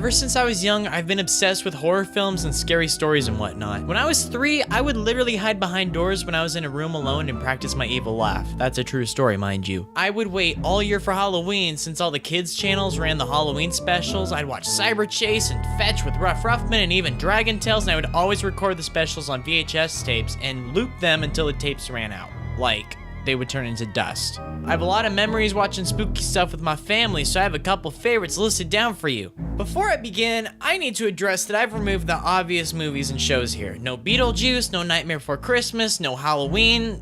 Ever since I was young, I've been obsessed with horror films and scary stories and whatnot. When I was 3, I would literally hide behind doors when I was in a room alone and practice my evil laugh. That's a true story, mind you. I would wait all year for Halloween since all the kids' channels ran the Halloween specials. I'd watch Cyber Chase and Fetch with Rough Ruffman and even Dragon Tales, and I would always record the specials on VHS tapes and loop them until the tapes ran out. Like, they would turn into dust. I have a lot of memories watching spooky stuff with my family, so I have a couple favorites listed down for you. Before I begin, I need to address that I've removed the obvious movies and shows here. No Beetlejuice, no Nightmare Before Christmas, no Halloween.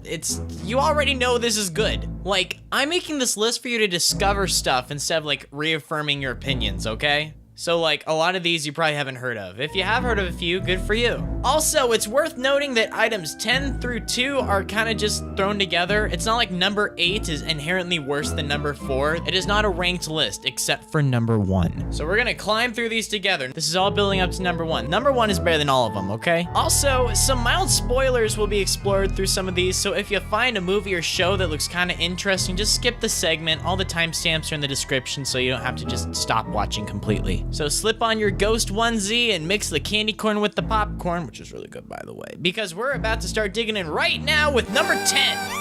You already know this is good. Like, I'm making this list for you to discover stuff instead of like reaffirming your opinions, okay? So like, a lot of these you probably haven't heard of. If you have heard of a few, good for you. Also, it's worth noting that items 10 through 2 are kind of just thrown together. It's not like number 8 is inherently worse than number 4. It is not a ranked list, except for number 1. So we're gonna climb through these together. This is all building up to number 1. Number 1 is better than all of them, okay? Also, some mild spoilers will be explored through some of these, so if you find a movie or show that looks kind of interesting, just skip the segment. All the timestamps are in the description, so you don't have to just stop watching completely. So slip on your ghost onesie and mix the candy corn with the popcorn, which is really good, by the way, because we're about to start digging in right now with number 10.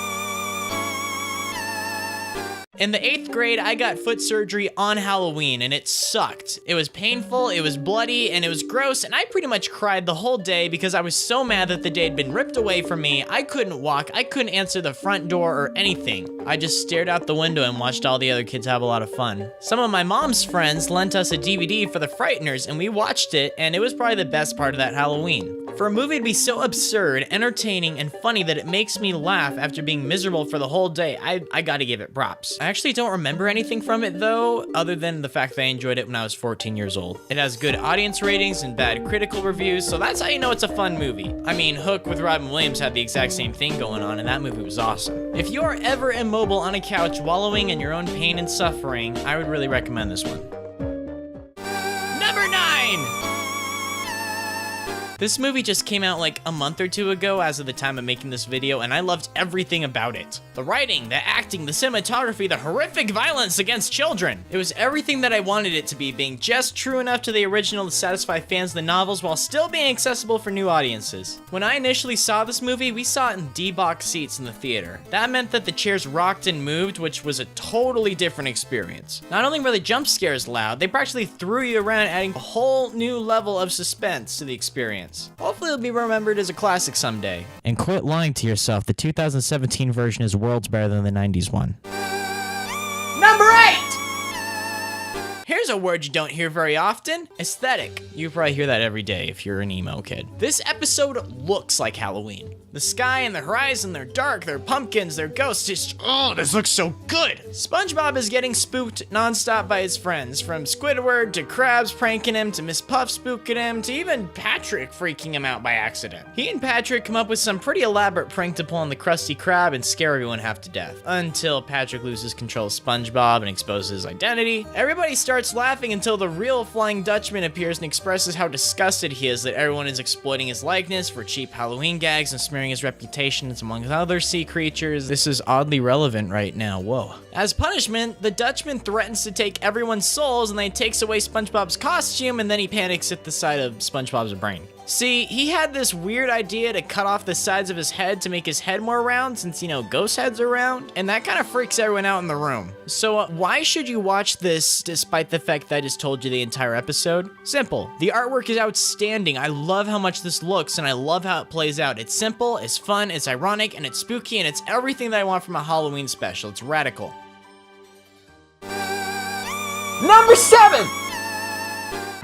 In the 8th grade, I got foot surgery on Halloween, and it sucked. It was painful, it was bloody, and it was gross, and I pretty much cried the whole day because I was so mad that the day had been ripped away from me. I couldn't walk, I couldn't answer the front door or anything. I just stared out the window and watched all the other kids have a lot of fun. Some of my mom's friends lent us a DVD for The Frighteners, and we watched it, and it was probably the best part of that Halloween. For a movie to be so absurd, entertaining, and funny that it makes me laugh after being miserable for the whole day, I gotta give it props. I actually don't remember anything from it though, other than the fact that I enjoyed it when I was 14 years old. It has good audience ratings and bad critical reviews, so that's how you know it's a fun movie. I mean, Hook with Robin Williams had the exact same thing going on, and that movie was awesome. If you're ever immobile on a couch wallowing in your own pain and suffering, I would really recommend this one. Number 9! This movie just came out like a month or 2 ago as of the time of making this video, and I loved everything about it. The writing, the acting, the cinematography, the horrific violence against children. It was everything that I wanted it to be, being just true enough to the original to satisfy fans of the novels while still being accessible for new audiences. When I initially saw this movie, we saw it in D-box seats in the theater. That meant that the chairs rocked and moved, which was a totally different experience. Not only were the jump scares loud, they practically threw you around, adding a whole new level of suspense to the experience. Hopefully it'll be remembered as a classic someday. And quit lying to yourself, the 2017 version is worlds better than the 90s one. Number 8! Here's a word you don't hear very often, aesthetic. You probably hear that every day if you're an emo kid. This episode looks like Halloween. The sky and the horizon, they're dark, they're pumpkins, they're ghosts, this looks so good. SpongeBob is getting spooked nonstop by his friends, from Squidward to Krabs pranking him to Miss Puff spooking him to even Patrick freaking him out by accident. He and Patrick come up with some pretty elaborate prank to pull on the Krusty Krab and scare everyone half to death, until Patrick loses control of SpongeBob and exposes his identity. Everybody starts laughing until the real Flying Dutchman appears and expresses how disgusted he is that everyone is exploiting his likeness for cheap Halloween gags and smearing his reputation among other sea creatures. This is oddly relevant right now, whoa. As punishment, the Dutchman threatens to take everyone's souls and then he takes away SpongeBob's costume and then he panics at the sight of SpongeBob's brain. See, he had this weird idea to cut off the sides of his head to make his head more round since, ghost heads are round, and that kind of freaks everyone out in the room. So why should you watch this despite the fact that I just told you the entire episode? Simple. The artwork is outstanding. I love how much this looks and I love how it plays out. It's simple, it's fun, it's ironic, and it's spooky, and it's everything that I want from a Halloween special. It's radical. Number 7!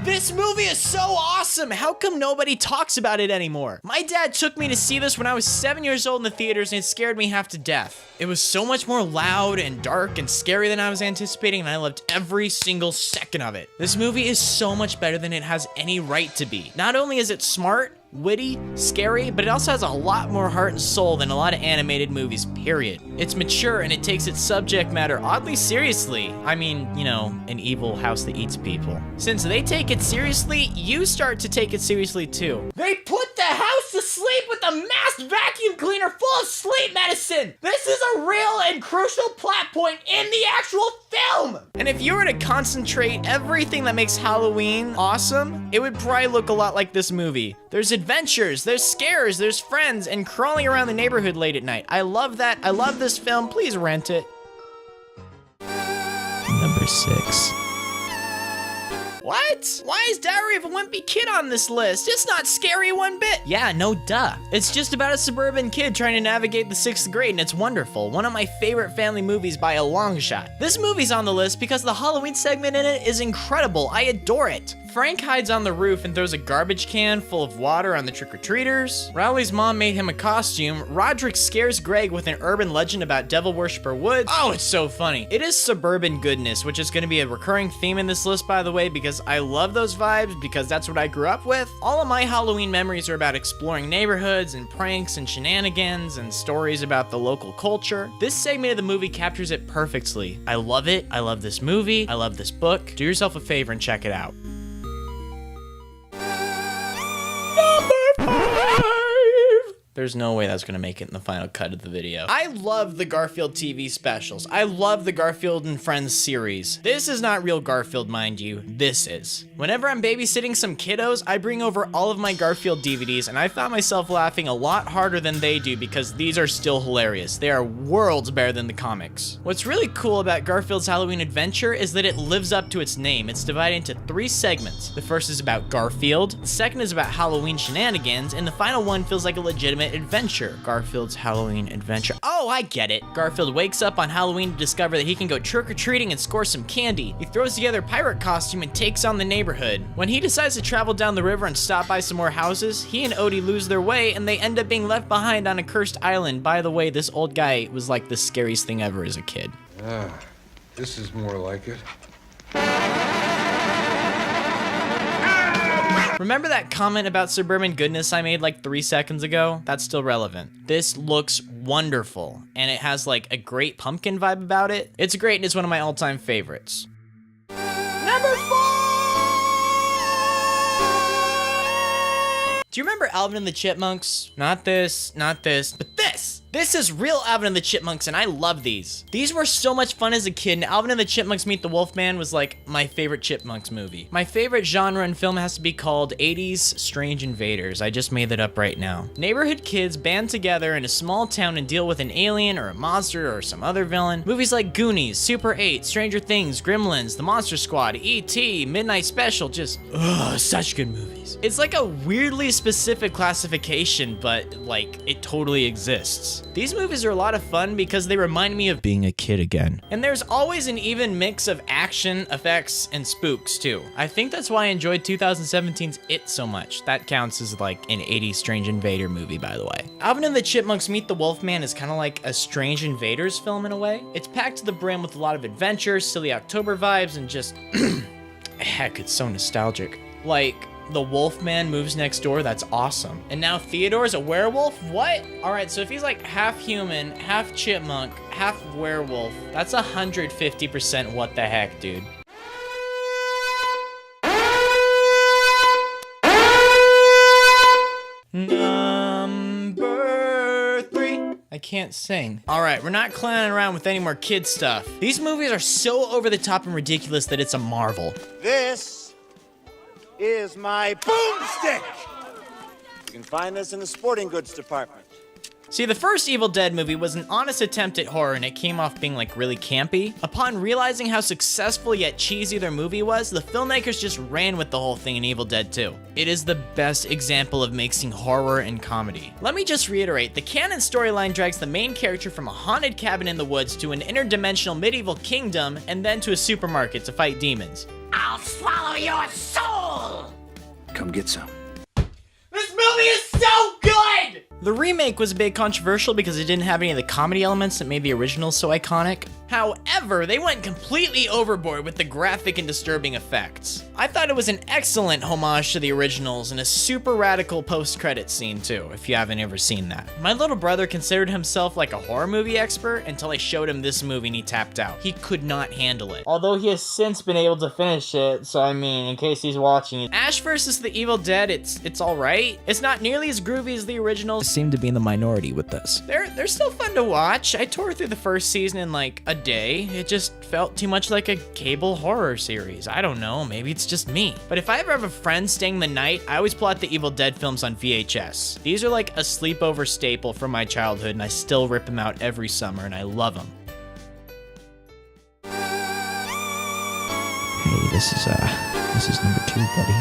This movie is so awesome! How come nobody talks about it anymore? My dad took me to see this when I was 7 years old in the theaters and it scared me half to death. It was so much more loud and dark and scary than I was anticipating, and I loved every single second of it. This movie is so much better than it has any right to be. Not only is it smart, witty, scary, but it also has a lot more heart and soul than a lot of animated movies, period. It's mature and it takes its subject matter oddly seriously. I mean, you know, an evil house that eats people. Since they take it seriously, you start to take it seriously too. They put the house to sleep with a masked vacuum cleaner full of sleep medicine! This is a real and crucial plot point in the actual film! And if you were to concentrate everything that makes Halloween awesome, it would probably look a lot like this movie. There's adventures, there's scares, there's friends, and crawling around the neighborhood late at night. I love that. I love this film. Please rent it. Number 6. What? Why is Diary of a Wimpy Kid on this list? It's not scary one bit. Yeah, no duh. It's just about a suburban kid trying to navigate the 6th grade, and it's wonderful. One of my favorite family movies by a long shot. This movie's on the list because the Halloween segment in it is incredible. I adore it. Frank hides on the roof and throws a garbage can full of water on the trick-or-treaters. Rowley's mom made him a costume. Roderick scares Greg with an urban legend about Devil Worshipper Woods. Oh, it's so funny. It is suburban goodness, which is going to be a recurring theme in this list, by the way, because I love those vibes, because that's what I grew up with. All of my Halloween memories are about exploring neighborhoods and pranks and shenanigans and stories about the local culture. This segment of the movie captures it perfectly. I love it. I love this movie. I love this book. Do yourself a favor and check it out. There's no way that's gonna make it in the final cut of the video. I love the Garfield TV specials. I love the Garfield and Friends series. This is not real Garfield, mind you. This is. Whenever I'm babysitting some kiddos, I bring over all of my Garfield DVDs, and I found myself laughing a lot harder than they do because these are still hilarious. They are worlds better than the comics. What's really cool about Garfield's Halloween Adventure is that it lives up to its name. It's divided into 3 segments. The first is about Garfield, the second is about Halloween shenanigans, and the final one feels like a legitimate adventure. Garfield's Halloween Adventure. Oh, I get it. Garfield wakes up on Halloween to discover that he can go trick-or-treating and score some candy. He throws together a pirate costume and takes on the neighborhood. When he decides to travel down the river and stop by some more houses, he and Odie lose their way and they end up being left behind on a cursed island. By the way, this old guy was like the scariest thing ever as a kid. This is more like it. Remember that comment about suburban goodness I made like 3 seconds ago? That's still relevant. This looks wonderful, and it has like a great pumpkin vibe about it. It's great, and it's one of my all-time favorites. Number 4! Do you remember Alvin and the Chipmunks? Not this, but this! This is real Alvin and the Chipmunks, and I love these. These were so much fun as a kid, and Alvin and the Chipmunks Meet the Wolfman was like my favorite Chipmunks movie. My favorite genre in film has to be called 80s Strange Invaders. I just made that up right now. Neighborhood kids band together in a small town and deal with an alien or a monster or some other villain. Movies like Goonies, Super 8, Stranger Things, Gremlins, The Monster Squad, E.T., Midnight Special, just, such good movies. It's like a weirdly specific classification, but like, it totally exists. These movies are a lot of fun because they remind me of being a kid again. And there's always an even mix of action, effects, and spooks too. I think that's why I enjoyed 2017's It so much. That counts as like an 80s Strange Invader movie, by the way. Alvin and the Chipmunks Meet the Wolfman is kind of like a Strange Invaders film in a way. It's packed to the brim with a lot of adventure, silly October vibes, and just, heck, it's so nostalgic. Like, the Wolfman moves next door, that's awesome. And now Theodore's a werewolf? What? Alright, so if he's like half human, half chipmunk, half werewolf, that's 150% what the heck, dude. Number 3. I can't sing. Alright, we're not clowning around with any more kid stuff. These movies are so over the top and ridiculous that it's a marvel. This is my boomstick. You can find this in the sporting goods department. See, the first Evil Dead movie was an honest attempt at horror, and it came off being like really campy. Upon realizing how successful yet cheesy their movie was, the filmmakers just ran with the whole thing in Evil Dead 2. It is the best example of mixing horror and comedy. Let me just reiterate, the canon storyline drags the main character from a haunted cabin in the woods to an interdimensional medieval kingdom, and then to a supermarket to fight demons. I'll swallow your soul! Come get some. This movie is so good! The remake was a bit controversial because it didn't have any of the comedy elements that made the original so iconic. However, they went completely overboard with the graphic and disturbing effects. I thought it was an excellent homage to the originals and a super radical post-credit scene too, if you haven't ever seen that. My little brother considered himself like a horror movie expert until I showed him this movie and he tapped out. He could not handle it. Although he has since been able to finish it, so I mean, in case he's watching it. Ash vs. the Evil Dead, it's alright. It's not nearly as groovy as the originals. Seem to be in the minority with this. They're still fun to watch. I tore through the first season in like a day. It just felt too much like a cable horror series. I don't know, maybe it's just me. But if I ever have a friend staying the night, I always pull out the Evil Dead films on VHS. These are like a sleepover staple from my childhood, and I still rip them out every summer, and I love them. Hey, this is number 2, buddy.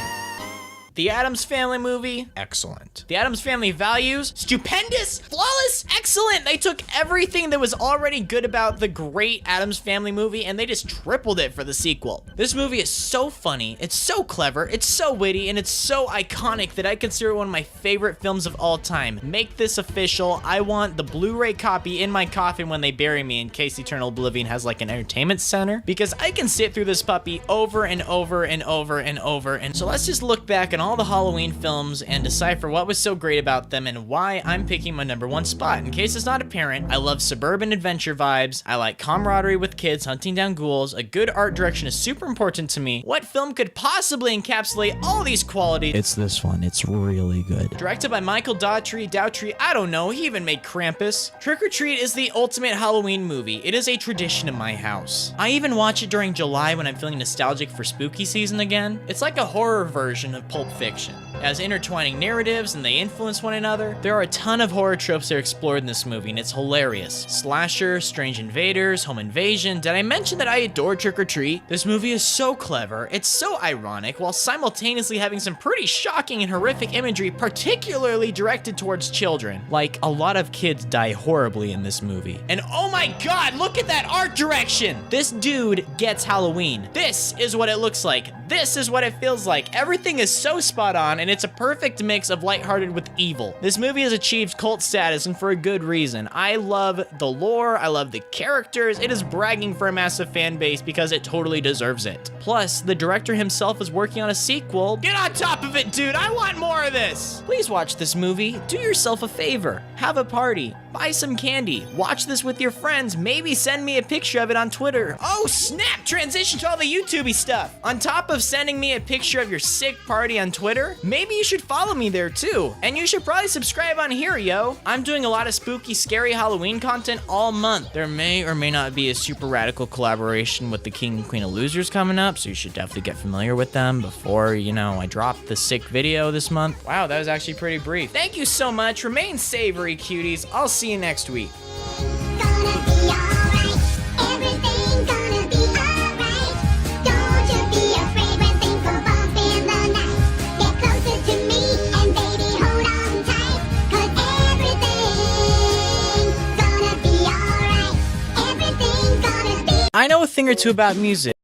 The Addams Family movie, excellent. The Addams Family values, stupendous, flawless, excellent. They took everything that was already good about the great Addams Family movie and they just tripled it for the sequel. This movie is so funny, it's so clever, it's so witty, and it's so iconic that I consider it one of my favorite films of all time. Make this official. I want the Blu-ray copy in my coffin when they bury me in case Eternal Oblivion has like an entertainment center, because I can sit through this puppy over and over and over and over. And so let's just look back on all the Halloween films and decipher what was so great about them and why I'm picking my number 1 spot. In case it's not apparent, I love suburban adventure vibes, I like camaraderie with kids hunting down ghouls, a good art direction is super important to me. What film could possibly encapsulate all these qualities? It's this one, it's really good. Directed by Michael Dowtry, I don't know, he even made Krampus. Trick or Treat is the ultimate Halloween movie. It is a tradition in my house. I even watch it during July when I'm feeling nostalgic for spooky season again. It's like a horror version of Pulp Fiction. It has intertwining narratives and they influence one another. There are a ton of horror tropes that are explored in this movie and it's hilarious. Slasher, strange invaders, home invasion. Did I mention that I adore Trick or Treat? This movie is so clever, it's so ironic, while simultaneously having some pretty shocking and horrific imagery, particularly directed towards children. Like, a lot of kids die horribly in this movie. And oh my god, look at that art direction! This dude gets Halloween. This is what it looks like. This is what it feels like. Everything is so spot on, and it's a perfect mix of lighthearted with evil. This movie has achieved cult status, and for a good reason. I love the lore, I love the characters, it is bragging for a massive fan base because it totally deserves it. Plus, the director himself is working on a sequel. Get on top of it, dude, I want more of this! Please watch this movie, do yourself a favor, have a party, buy some candy, watch this with your friends, maybe send me a picture of it on Twitter. Oh snap, transition to all the YouTubey stuff. On top of sending me a picture of your sick party on Twitter, maybe you should follow me there too. And you should probably subscribe on here, yo. I'm doing a lot of spooky, scary Halloween content all month. There may or may not be a super radical collaboration with the King and Queen of Losers coming up, so you should definitely get familiar with them before, you know, I drop the sick video this month. Wow, that was actually pretty brief. Thank you so much. Remain savory, cuties. I'll see you next week. I know a thing or two about music.